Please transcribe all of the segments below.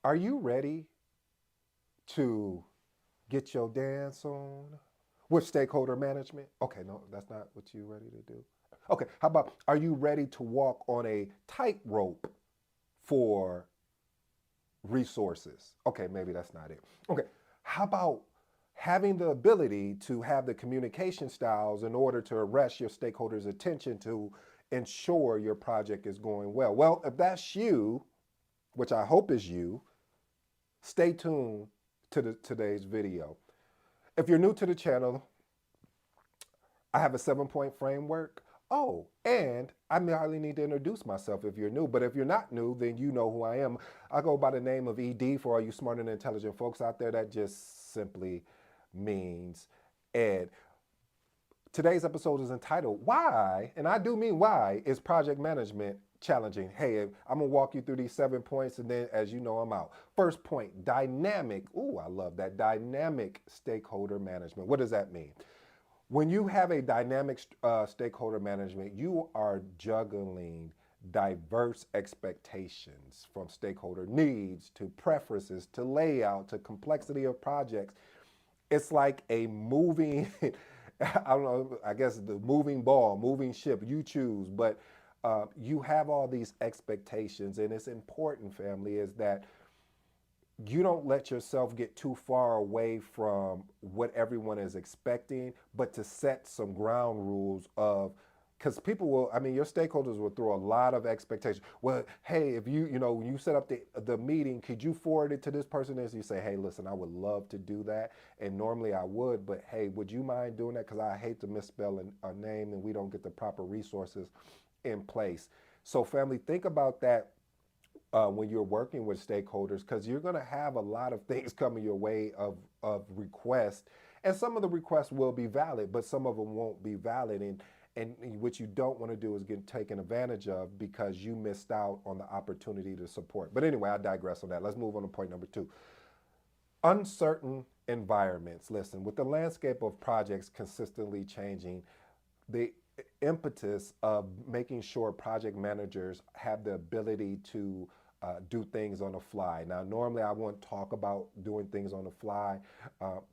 Are you ready to get your dance on with stakeholder management? Okay, no, that's not what you're ready to do. Okay, how about are you ready to walk on a tightrope for resources? Okay, maybe that's not it. Okay, how about having the ability to have the communication styles in order to arrest your stakeholders' attention to ensure your project is going well? Well, if that's you, which I hope is you, stay tuned to today's video. If you're new to the channel, I have a 7 point framework. Oh, and I hardly need to introduce myself if you're new, but if you're not new, then you know who I am. I go by the name of ED for all you smart and intelligent folks out there. That just simply means Ed. Today's episode is entitled Why, and I do mean why, is project management challenging? Hey, I'm gonna walk you through these 7 points and then as you know, I'm out. First point, dynamic. Ooh, I love that. Dynamic stakeholder management. What does that mean? When you have a dynamic stakeholder management, you are juggling diverse expectations from stakeholder needs to preferences to layout to complexity of projects. It's like a moving, I don't know, I guess the moving ball, moving ship, you choose, but you have all these expectations, and it's important, family, is that you don't let yourself get too far away from what everyone is expecting, but to set some ground rules of, because people will, I mean, your stakeholders will throw a lot of expectations. Well, hey, if when you set up the meeting, could you forward it to this person? As you say, hey, listen, I would love to do that. And normally I would, but hey, would you mind doing that? Because I hate to misspell a name and we don't get the proper resources in place. So family, think about that when you're working with stakeholders, because you're going to have a lot of things coming your way of requests, and some of the requests will be valid, but some of them won't be valid, and what you don't want to do is get taken advantage of because you missed out on the opportunity to support. But anyway, I digress on that. Let's move on to point number two. Uncertain environments. Listen, with the landscape of projects consistently changing, the impetus of making sure project managers have the ability to do things on the fly. Now, normally I won't talk about doing things on the fly,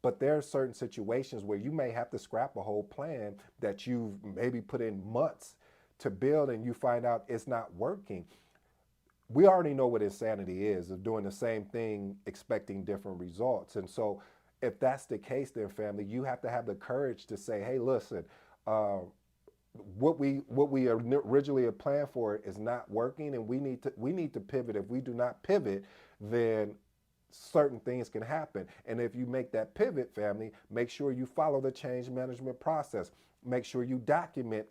but there are certain situations where you may have to scrap a whole plan that you've maybe put in months to build and you find out it's not working. We already know what insanity is of doing the same thing, expecting different results. And so if that's the case, then family, you have to have the courage to say, hey, listen, uh, what we originally had planned for is not working, and we need to pivot. If we do not pivot, then certain things can happen. And if you make that pivot, family, make sure you follow the change management process. Make sure you document,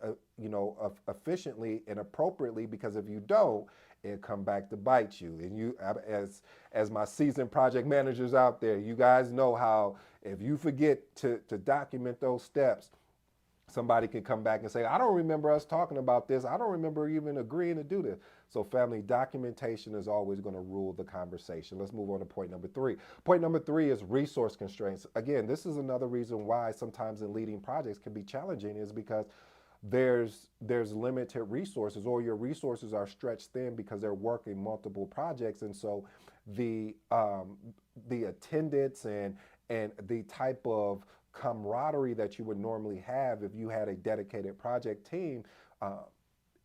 efficiently and appropriately, because if you don't, it'll come back to bite you. And you, as my seasoned project managers out there, you guys know how if you forget to document those steps, somebody can come back and say, I don't remember us talking about this. I don't remember even agreeing to do this. So family, documentation is always going to rule the conversation. Let's move on to point number three. Point number three is resource constraints. Again, this is another reason why sometimes in leading projects can be challenging, is because there's limited resources, or your resources are stretched thin because they're working multiple projects. And so the attendance and the type of camaraderie that you would normally have if you had a dedicated project team, uh,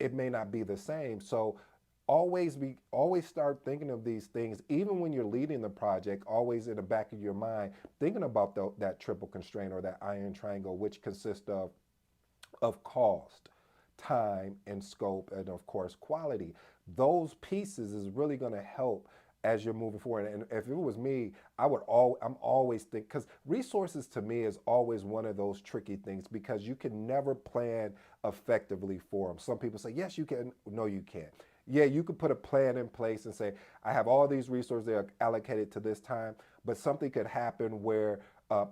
it may not be the same. So always start thinking of these things, even when you're leading the project, always in the back of your mind, thinking about that triple constraint or that iron triangle, which consists of cost, time, and scope, and of course quality. Those pieces is really going to help as you're moving forward. And if it was me, I'm always think, because resources to me is always one of those tricky things, because you can never plan effectively for them. Some people say, yes, you can. No, you can't. Yeah, you could put a plan in place and say, I have all these resources that are allocated to this time, but something could happen where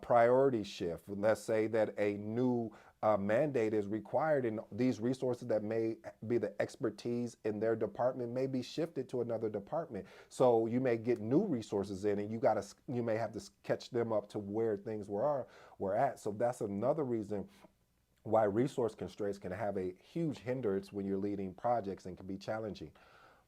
priorities shift. Let's say that a new mandate is required, and these resources that may be the expertise in their department may be shifted to another department. So you may get new resources in, and you may have to catch them up to where things were at. So that's another reason why resource constraints can have a huge hindrance when you're leading projects and can be challenging.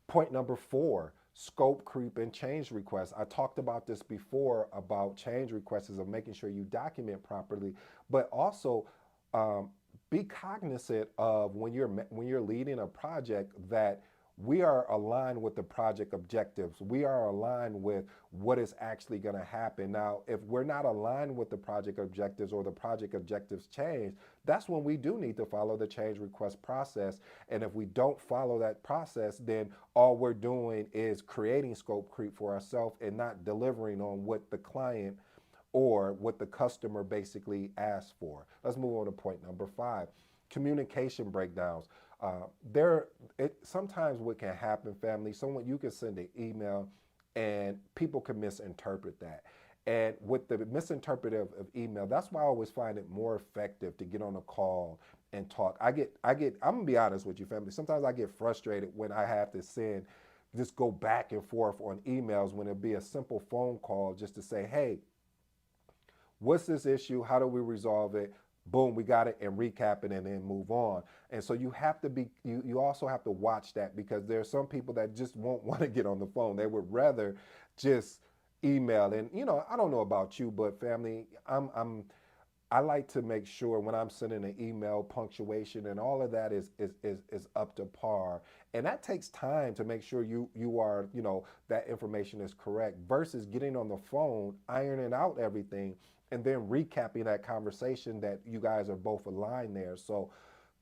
Point number four, scope creep and change requests. I talked about this before about change requests of making sure you document properly, but also um, be cognizant of when you're leading a project that we are aligned with the project objectives. We are aligned with what is actually going to happen. Now, if we're not aligned with the project objectives or the project objectives change, that's when we do need to follow the change request process. And if we don't follow that process, then all we're doing is creating scope creep for ourselves and not delivering on what the client or what the customer basically asked for. Let's move on to point number 5, communication breakdowns. Sometimes what can happen, family, someone you can send an email and people can misinterpret that. And with the misinterpretive of email, that's why I always find it more effective to get on a call and talk. I'm gonna be honest with you, family. Sometimes I get frustrated when I have to just go back and forth on emails when it'd be a simple phone call just to say, hey, what's this issue? How do we resolve it? Boom, we got it, and recap it and then move on. And so you have to be, you also have to watch that, because there are some people that just won't want to get on the phone. They would rather just email. And I don't know about you, but family, I like to make sure when I'm sending an email, punctuation and all of that is up to par. And that takes time to make sure you are, that information is correct, versus getting on the phone, ironing out everything, and then recapping that conversation that you guys are both aligned there. So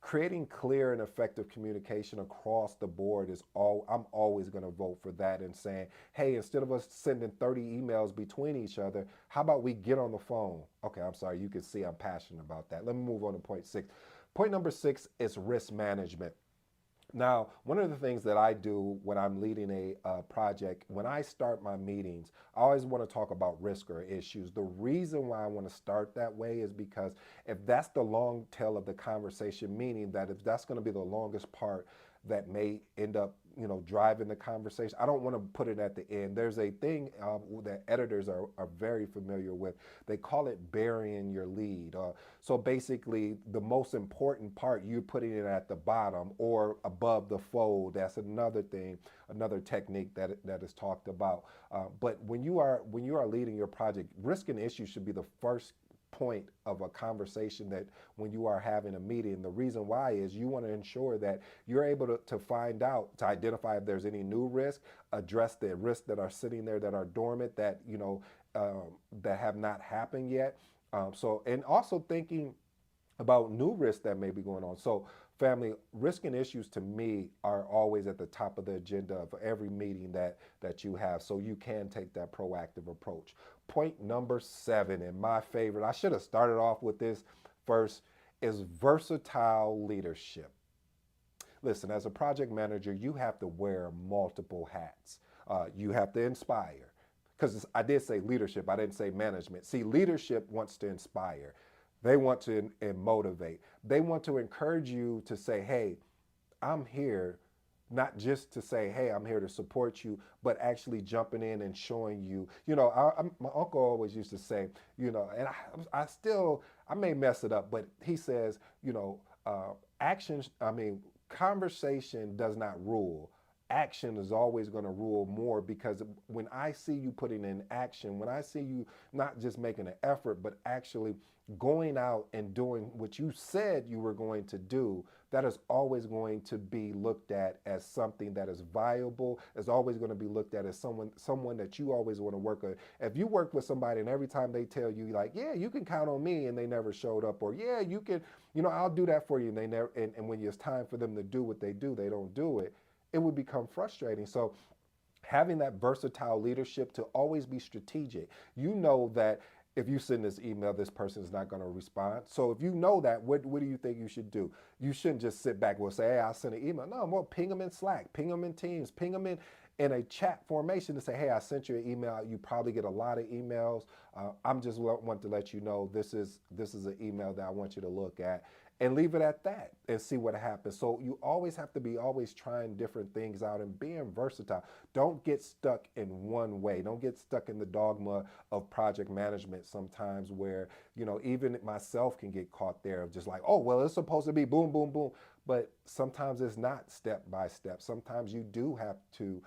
creating clear and effective communication across the board I'm always going to vote for that, and saying, hey, instead of us sending 30 emails between each other, how about we get on the phone? Okay, I'm sorry, you can see I'm passionate about that. Let me move on to point 6. Point number 6 is risk management. Now, one of the things that I do when I'm leading a project, when I start my meetings, I always want to talk about risk or issues. The reason why I want to start that way is because if that's the long tail of the conversation, meaning that if that's going to be the longest part that may end up, driving the conversation, I don't want to put it at the end. There's a thing that editors are very familiar with. They call it burying your lead. So basically, the most important part, you're putting it at the bottom or above the fold. That's another thing, another technique that is talked about. But when you are leading your project, risk and issues should be the first point of a conversation that when you are having a meeting. The reason why is you want to ensure that you're able to find out, to identify if there's any new risk, address the risks that are sitting there that are dormant, that that have not happened yet. And also thinking about new risks that may be going on. So family, risk and issues to me are always at the top of the agenda of every meeting that you have, so you can take that proactive approach. Point number 7, and my favorite, I should have started off with this first, is versatile leadership. Listen, as a project manager, you have to wear multiple hats. You have to inspire, because I did say leadership, I didn't say management. See, leadership wants to inspire. They want to motivate. They want to encourage you to say, hey, I'm here, not just to say, hey, I'm here to support you, but actually jumping in and showing you. My uncle always used to say, and I may mess it up, but he says, conversation does not rule. Action is always going to rule more, because when I see you putting in action, when I see you not just making an effort, but actually going out and doing what you said you were going to do, that is always going to be looked at as something that is viable. Is always going to be looked at as someone that you always want to work with. If you work with somebody and every time they tell you, like, yeah, you can count on me, and they never showed up, or yeah, you can, I'll do that for you, and they never, and when it's time for them to do what they don't do it, it would become frustrating. So having that versatile leadership, to always be strategic. You know that if you send this email, this person is not going to respond. So if you know that, what do you think you should do? You shouldn't just sit back and say, hey, I'll send an email. No, well, ping them in Slack, ping them in Teams, ping them in a chat formation to say, hey, I sent you an email. You probably get a lot of emails. I'm just want to let you know this is an email that I want you to look at. and leave it at that and see what happens. So you always have to be always trying different things out and being versatile. Don't get stuck in one way. Don't get stuck in the dogma of project management sometimes where, even myself can get caught there of just like, oh, well, it's supposed to be boom, boom, boom. But sometimes it's not step by step. Sometimes you do have to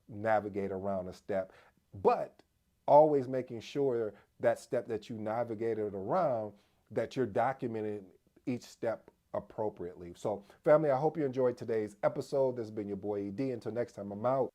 navigate around a step, but always making sure that step that you navigated around, that you're documenting each step appropriately. So family, I hope you enjoyed today's episode. This has been your boy ED. Until next time, I'm out.